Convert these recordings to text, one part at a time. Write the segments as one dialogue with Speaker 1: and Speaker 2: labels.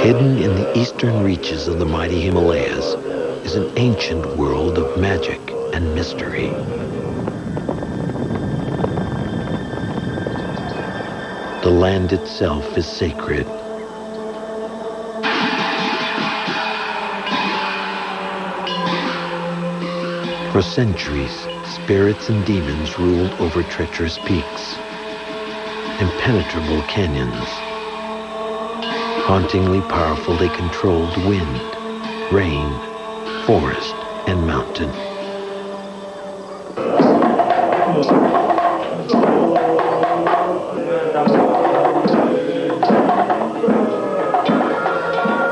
Speaker 1: Hidden in the eastern reaches of the mighty Himalayas is an ancient world of magic and mystery. The land itself is sacred. For centuries, spirits and demons ruled over treacherous peaks, impenetrable canyons. Hauntingly powerful, they controlled wind, rain, forest, and mountain.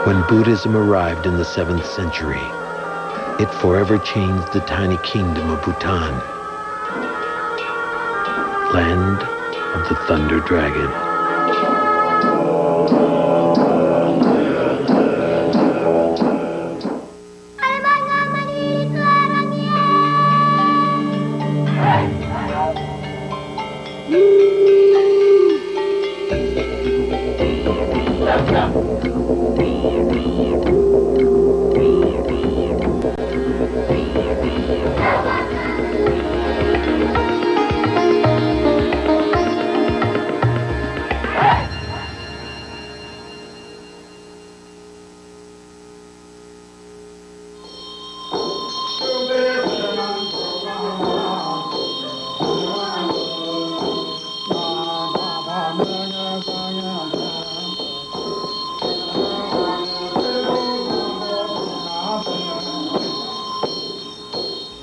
Speaker 1: When Buddhism arrived in the 7th century, it forever changed the tiny kingdom of Bhutan, land of the Thunder Dragon.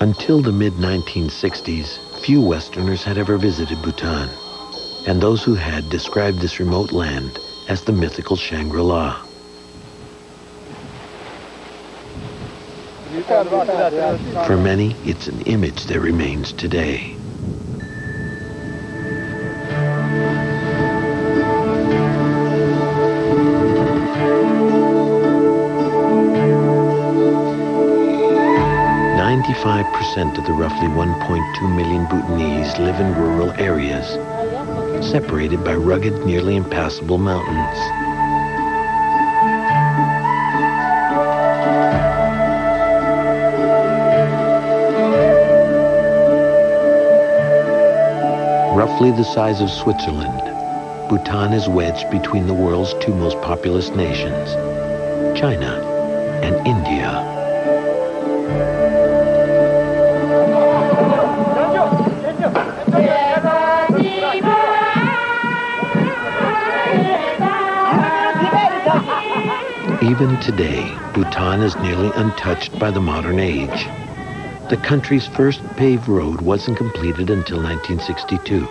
Speaker 1: Until the mid-1960s, few Westerners had ever visited Bhutan, and those who had described this remote land as the mythical Shangri-La. For many, it's an image that remains today. % of the roughly 1.2 million Bhutanese live in rural areas, separated by rugged, nearly impassable mountains. Roughly the size of Switzerland, Bhutan is wedged between the world's two most populous nations, China and India. Even today, Bhutan is nearly untouched by the modern age. The country's first paved road wasn't completed until 1962,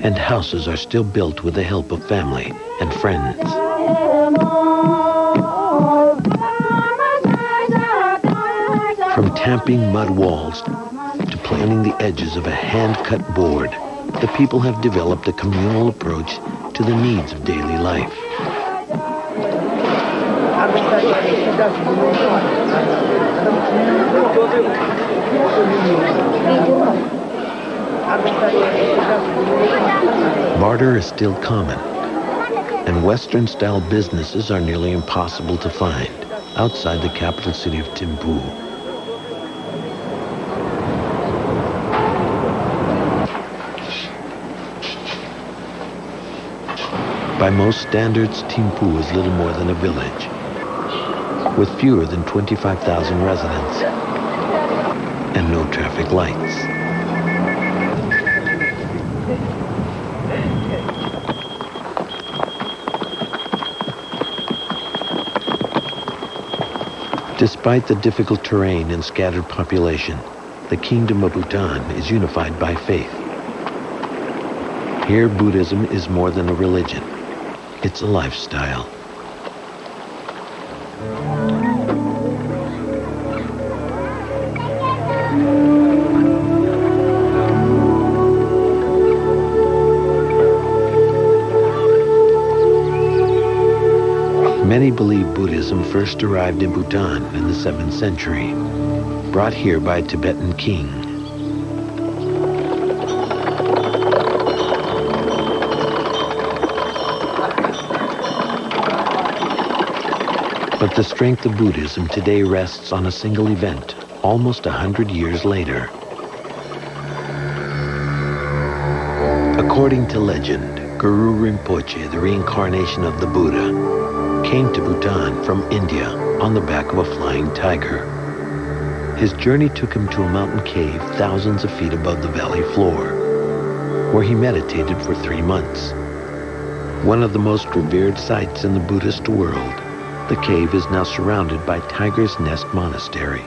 Speaker 1: and houses are still built with the help of family and friends. From tamping mud walls to planing the edges of a hand-cut board, the people have developed a communal approach to the needs of daily life. Barter is still common, and Western-style businesses are nearly impossible to find outside the capital city of Thimphu. By most standards, Thimphu is little more than a village, with fewer than 25,000 residents and no traffic lights. Despite the difficult terrain and scattered population, the Kingdom of Bhutan is unified by faith. Here, Buddhism is more than a religion. It's a lifestyle. Many believe Buddhism first arrived in Bhutan in the 7th century, brought here by a Tibetan king. But the strength of Buddhism today rests on a single event, almost 100 years later. According to legend, Guru Rinpoche, the reincarnation of the Buddha, came to Bhutan from India on the back of a flying tiger. His journey took him to a mountain cave thousands of feet above the valley floor, where he meditated for 3 months. One of the most revered sites in the Buddhist world, the cave is now surrounded by Tiger's Nest Monastery.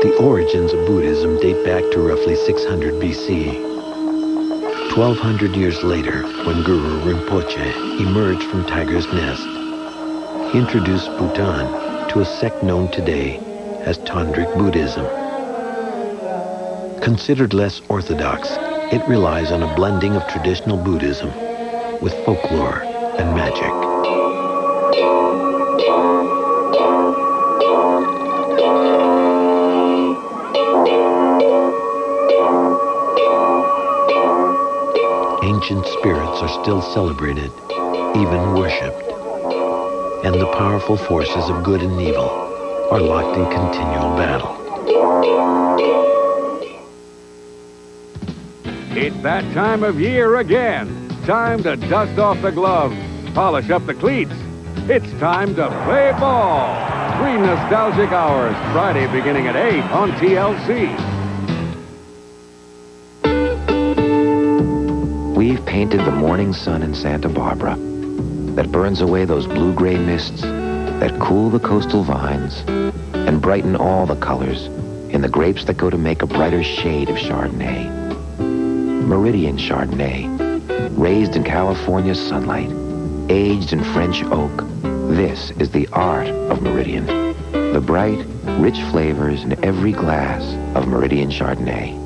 Speaker 1: The origins of Buddhism date back to roughly 600 BC. 1,200 years later, when Guru Rinpoche emerged from Tiger's Nest, he introduced Bhutan to a sect known today as Tantric Buddhism. Considered less orthodox, it relies on a blending of traditional Buddhism with folklore and magic. Ancient spirits are still celebrated, even worshipped, and the powerful forces of good and evil are locked in continual battle.
Speaker 2: It's that time of year again. Time to dust off the gloves, polish up the cleats. It's time to play ball. 3 nostalgic hours, Friday beginning at 8 on TLC.
Speaker 3: We've painted the morning sun in Santa Barbara that burns away those blue-gray mists that cool the coastal vines and brighten all the colors in the grapes that go to make a brighter shade of Chardonnay. Meridian Chardonnay, raised in California's sunlight, aged in French oak. This is the art of Meridian. The bright, rich flavors in every glass of Meridian Chardonnay.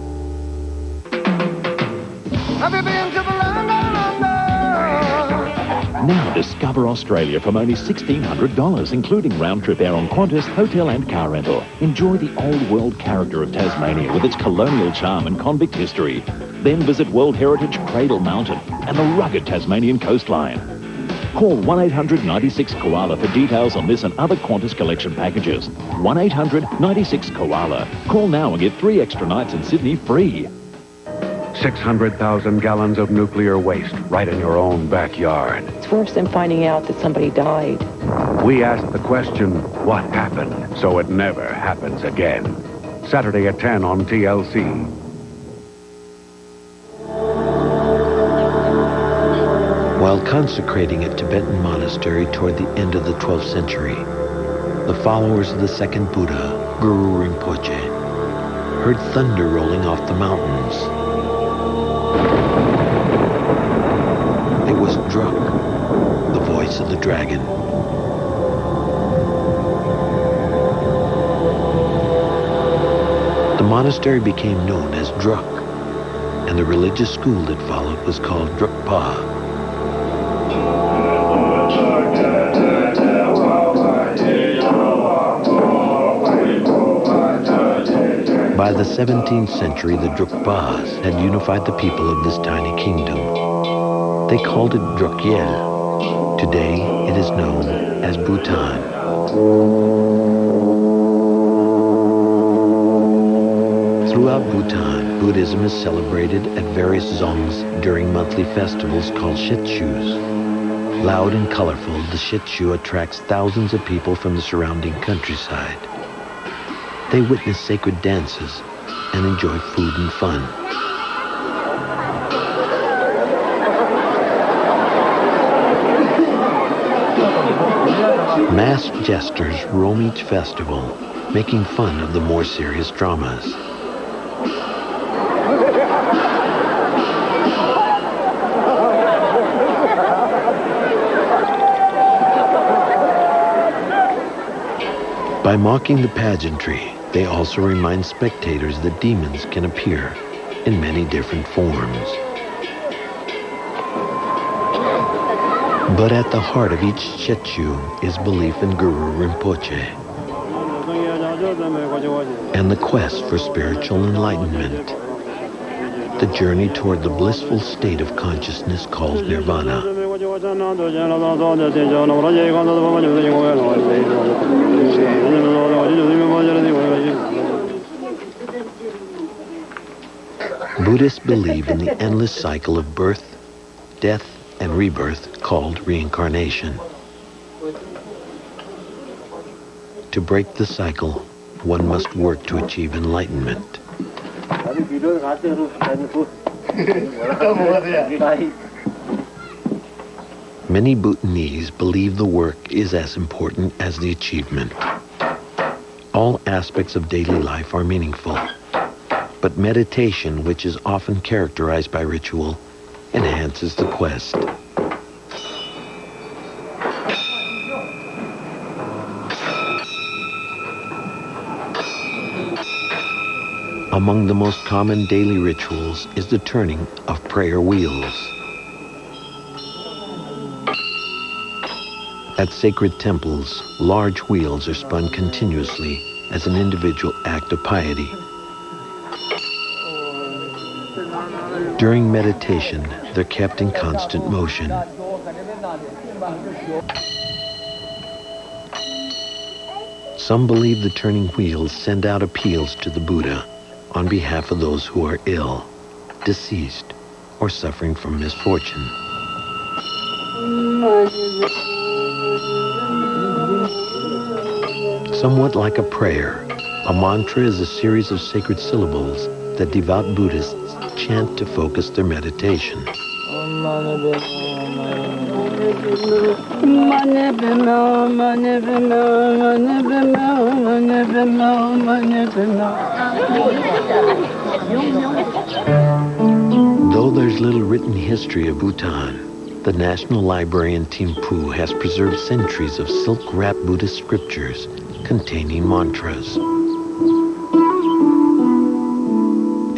Speaker 4: Have you been to the land of London?
Speaker 5: Now discover Australia from only $1,600, including round-trip air on Qantas, hotel and car rental. Enjoy the old-world character of Tasmania with its colonial charm and convict history. Then visit World Heritage Cradle Mountain and the rugged Tasmanian coastline. Call 1-800-96-KOALA for details on this and other Qantas collection packages. 1-800-96-KOALA. Call now and get 3 extra nights in Sydney free.
Speaker 2: 600,000 gallons of nuclear waste right in your own backyard.
Speaker 6: It's worse than finding out that somebody died.
Speaker 2: We asked the question, what happened, so it never happens again. Saturday at 10 on TLC.
Speaker 1: While consecrating a Tibetan monastery toward the end of the 12th century, the followers of the second Buddha, Guru Rinpoche, heard thunder rolling off the mountains. It was Druk, the voice of the dragon. The monastery became known as Druk, and the religious school that followed was called Drukpa. By the 17th century, the Drukpas had unified the people of this tiny kingdom. They called it Drukyel. Today, it is known as Bhutan. Throughout Bhutan, Buddhism is celebrated at various dzongs during monthly festivals called Shitshus. Loud and colorful, the Shitshu attracts thousands of people from the surrounding countryside. They witness sacred dances and enjoy food and fun. Masked jesters roam each festival, making fun of the more serious dramas. By mocking the pageantry, they also remind spectators that demons can appear in many different forms. But at the heart of each Shitshu is belief in Guru Rinpoche and the quest for spiritual enlightenment. the journey toward the blissful state of consciousness called nirvana. Buddhists believe in the endless cycle of birth, death, and rebirth called reincarnation. To break the cycle, one must work to achieve enlightenment. Many Bhutanese believe the work is as important as the achievement. All aspects of daily life are meaningful, but meditation, which is often characterized by ritual, enhances the quest. Among the most common daily rituals is the turning of prayer wheels. At sacred temples, large wheels are spun continuously as an individual act of piety. During meditation, they're kept in constant motion. Some believe the turning wheels send out appeals to the Buddha on behalf of those who are ill, deceased, or suffering from misfortune. Somewhat like a prayer, a mantra is a series of sacred syllables that devout Buddhists chant to focus their meditation. Though there's little written history of Bhutan, the National Library in Thimphu has preserved centuries of silk-wrapped Buddhist scriptures containing mantras.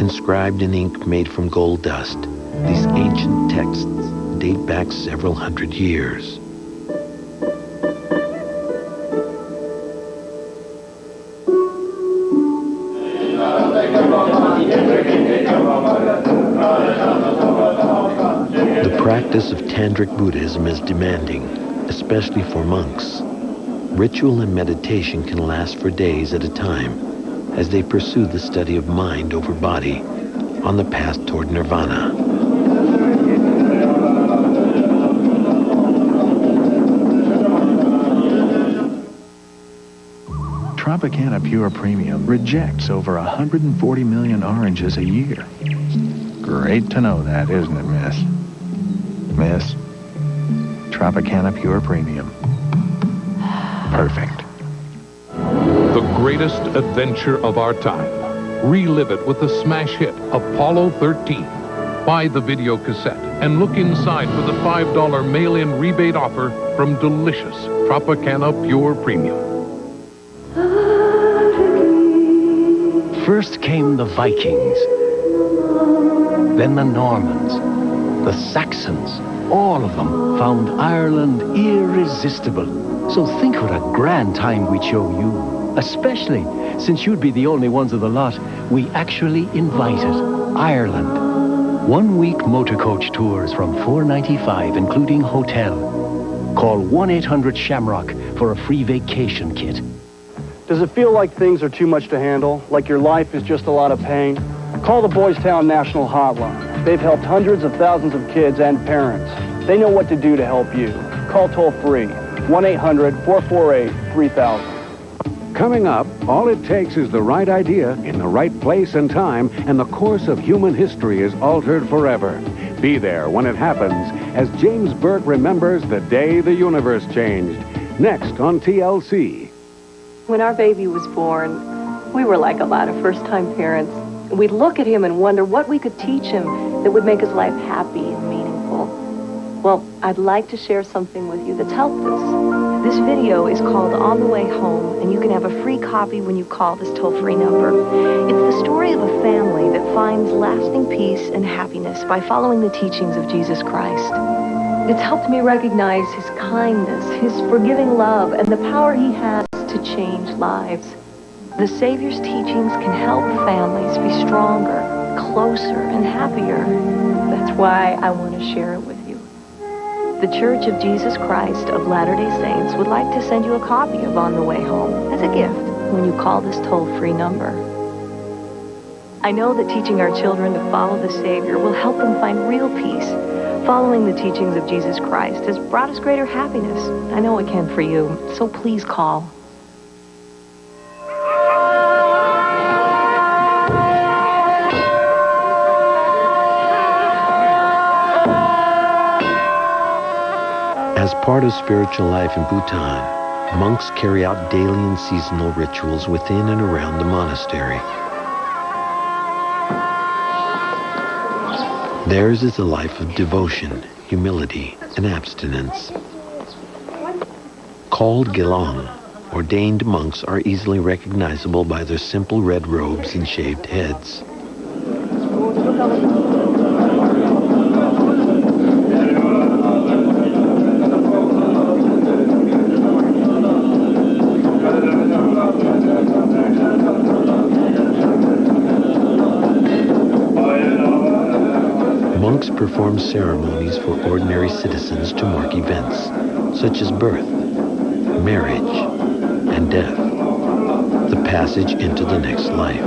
Speaker 1: Inscribed in ink made from gold dust, these ancient texts date back several hundred years. The practice of Tantric Buddhism is demanding, especially for monks. Ritual and meditation can last for days at a time as they pursue the study of mind over body on the path toward nirvana.
Speaker 7: Tropicana Pure Premium rejects over 140 million oranges a year. Great to know that, isn't it, miss? Miss? Tropicana Pure Premium. Perfect.
Speaker 8: The greatest adventure of our time. Relive it with the smash hit Apollo 13. Buy the video cassette and look inside for the $5 mail-in rebate offer from delicious Tropicana Pure Premium.
Speaker 9: First came the Vikings, then the Normans, the Saxons. All of them found Ireland irresistible. So think what a grand time we'd show you, especially since you'd be the only ones of the lot we actually invited. Ireland. 1 week motor coach tours from $4.95, including hotel. Call 1-800-SHAMROCK for a free vacation kit.
Speaker 10: Does it feel like things are too much to handle? Like your life is just a lot of pain? Call the Boys Town National Hotline. They've helped hundreds of thousands of kids and parents. They know what to do to help you. Call toll-free, 1-800-448-3000.
Speaker 2: Coming up, all it takes is the right idea in the right place and time, and the course of human history is altered forever. Be there when it happens, as James Burke remembers the day the universe changed. Next on TLC.
Speaker 11: When our baby was born, we were like a lot of first-time parents. We'd look at him and wonder what we could teach him that would make his life happy and meaningful. Well, I'd like to share something with you that's helped us. This video is called On the Way Home, and you can have a free copy when you call this toll-free number. It's the story of a family that finds lasting peace and happiness by following the teachings of Jesus Christ. It's helped me recognize his kindness, his forgiving love, and the power he has to change lives. The Savior's teachings can help families be stronger, closer and happier. That's why I want to share it with you. The Church of Jesus Christ of Latter-day Saints would like to send you a copy of On the Way Home as a gift when you call this toll-free number. I know that teaching our children to follow the Savior will help them find real peace. Following the teachings of Jesus Christ has brought us greater happiness. I know it can for you, so please call.
Speaker 1: As part of spiritual life in Bhutan, monks carry out daily and seasonal rituals within and around the monastery. Theirs is a life of devotion, humility, and abstinence. Called Gelong, ordained monks are easily recognizable by their simple red robes and shaved heads. Monks perform ceremonies for ordinary citizens to mark events, such as birth, marriage, and death, the passage into the next life.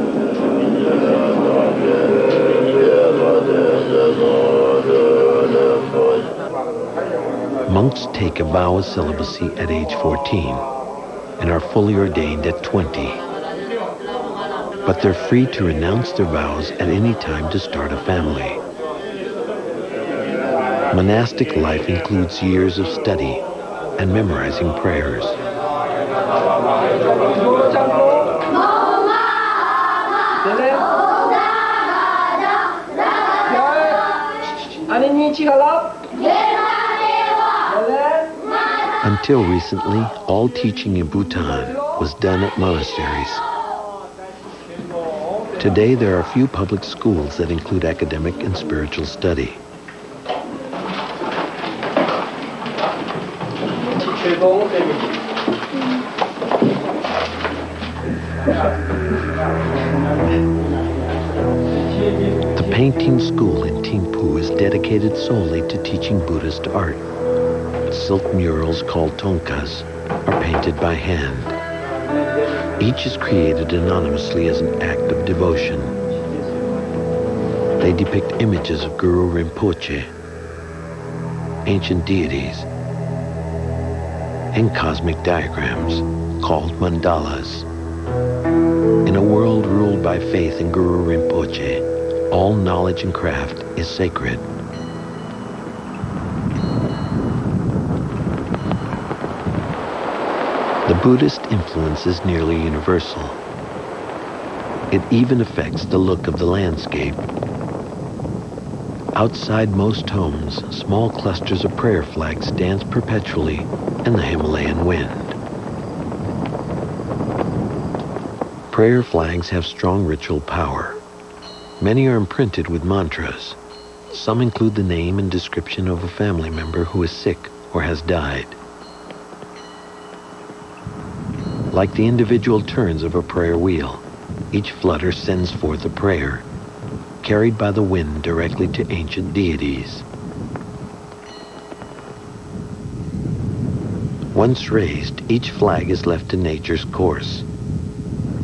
Speaker 1: Monks take a vow of celibacy at age 14 and are fully ordained at 20. But they're free to renounce their vows at any time to start a family. Monastic life includes years of study and memorizing prayers. Until recently, all teaching in Bhutan was done at monasteries. Today, there are few public schools that include academic and spiritual study. The painting school in Thimphu is dedicated solely to teaching Buddhist art. Silk murals called thongkas are painted by hand. Each is created anonymously as an act of devotion. They depict images of Guru Rinpoche, ancient deities, and cosmic diagrams called mandalas. In a world ruled by faith in Guru Rinpoche, all knowledge and craft is sacred. The Buddhist influence is nearly universal. It even affects the look of the landscape. Outside most homes, small clusters of prayer flags dance perpetually in the Himalayan wind. Prayer flags have strong ritual power. Many are imprinted with mantras. Some include the name and description of a family member who is sick or has died. Like the individual turns of a prayer wheel, each flutter sends forth a prayer, carried by the wind directly to ancient deities. Once raised, each flag is left to nature's course,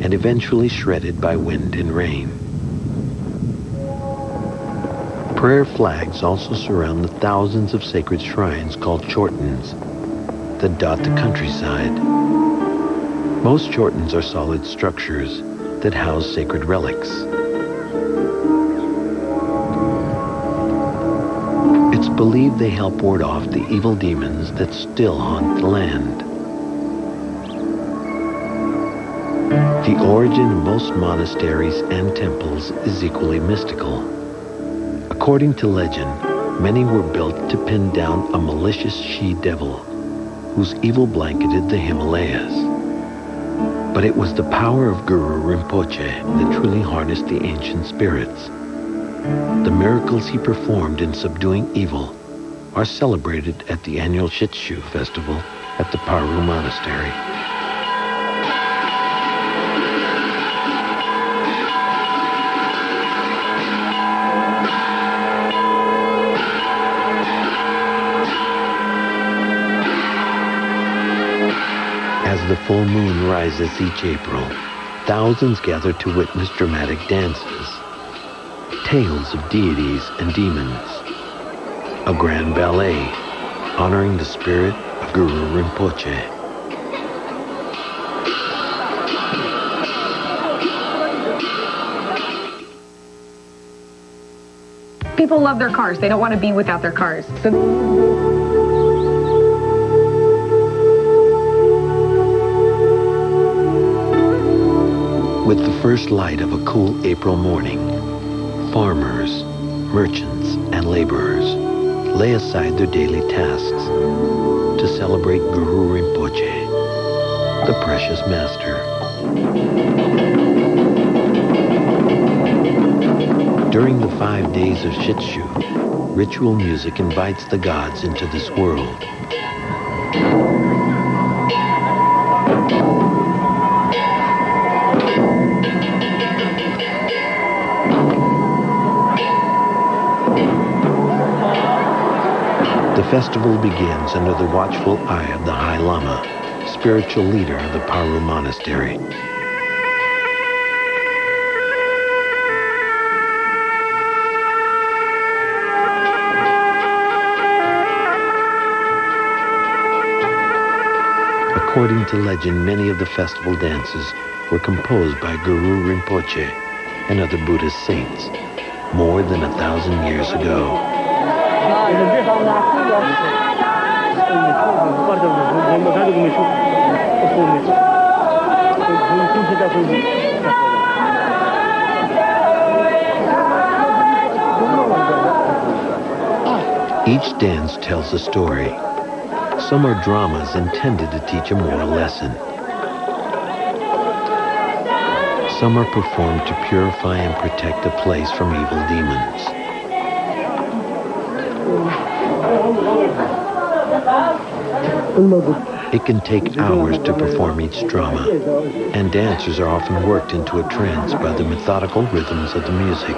Speaker 1: and eventually shredded by wind and rain. Prayer flags also surround the thousands of sacred shrines called chortens that dot the countryside. Most chortens are solid structures that house sacred relics. It's believed they help ward off the evil demons that still haunt the land. The origin of most monasteries and temples is equally mystical. According to legend, many were built to pin down a malicious she-devil whose evil blanketed the Himalayas. But it was the power of Guru Rinpoche that truly harnessed the ancient spirits. The miracles he performed in subduing evil are celebrated at the annual Shitshu festival at the Paru Monastery. full moon rises each April, thousands gather to witness dramatic dances, tales of deities and demons, a grand ballet honoring the spirit of Guru Rinpoche.
Speaker 12: People love their cars. They don't want to be without their cars.
Speaker 1: With the first light of a cool April morning, farmers, merchants, and laborers lay aside their daily tasks to celebrate Guru Rinpoche, the precious master. During the 5 days of Shitshu, ritual music invites the gods into this world. The festival begins under the watchful eye of the High Lama, spiritual leader of the Paru Monastery. According to legend, many of the festival dances were composed by Guru Rinpoche and other Buddhist saints more than 1,000 years ago. Each dance tells a story. Some are dramas intended to teach a moral lesson. Some are performed to purify and protect a place from evil demons. It can take hours to perform each drama, and dancers are often worked into a trance by the methodical rhythms of the music.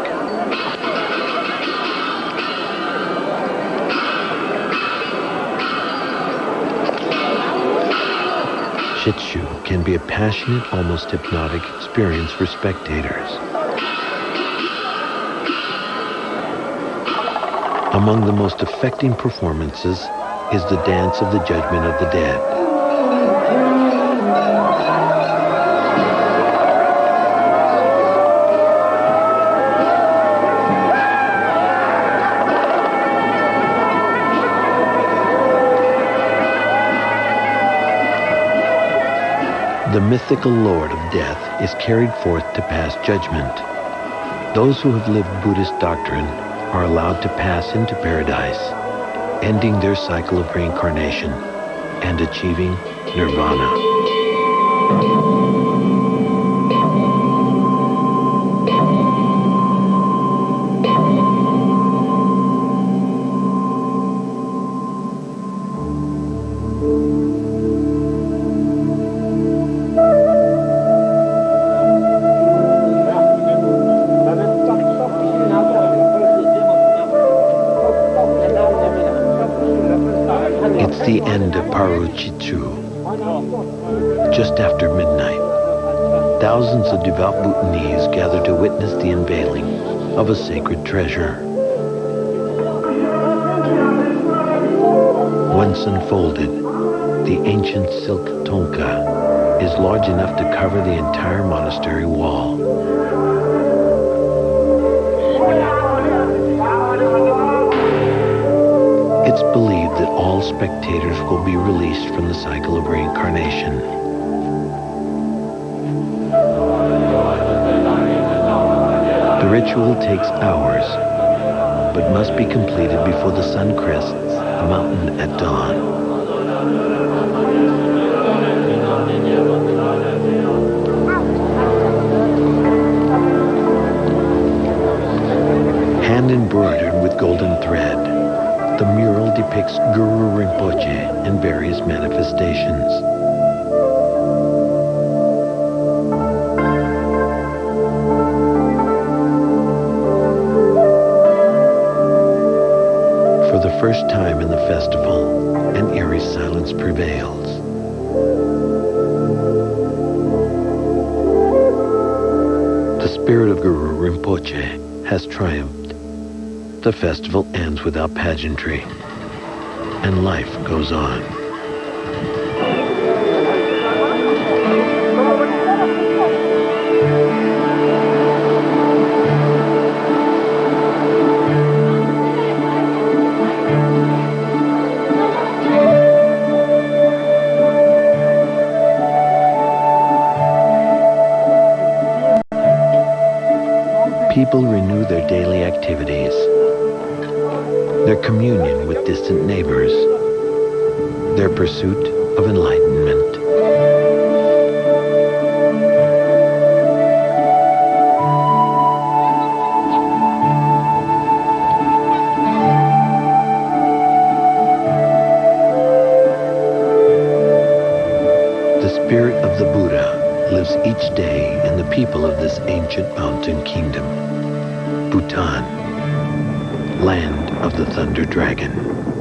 Speaker 1: Shitshu can be a passionate, almost hypnotic experience for spectators. Among the most affecting performances is the Dance of the Judgment of the Dead. The mythical Lord of Death is carried forth to pass judgment. Those who have lived Buddhist doctrine are allowed to pass into paradise, ending their cycle of reincarnation and achieving nirvana. It's the end of Paru Chichu. Just after midnight, thousands of devout Bhutanese gather to witness the unveiling of a sacred treasure. Once unfolded, the ancient silk tonka is large enough to cover the entire monastery wall. It's believed that all spectators will be released from the cycle of reincarnation. The ritual takes hours, but must be completed before the sun crests the mountain at dawn. Hand embroidered with golden thread, the mural depicts Guru Rinpoche in various manifestations. For the first time in the festival, an eerie silence prevails. spirit of Guru Rinpoche has triumphed. The festival ends without pageantry, and life goes on. People renew their daily activities, their communion with distant neighbors, their pursuit of enlightenment. The spirit of the Buddha lives each day in the people of this ancient mountain kingdom, Bhutan, land of the Thunder Dragon.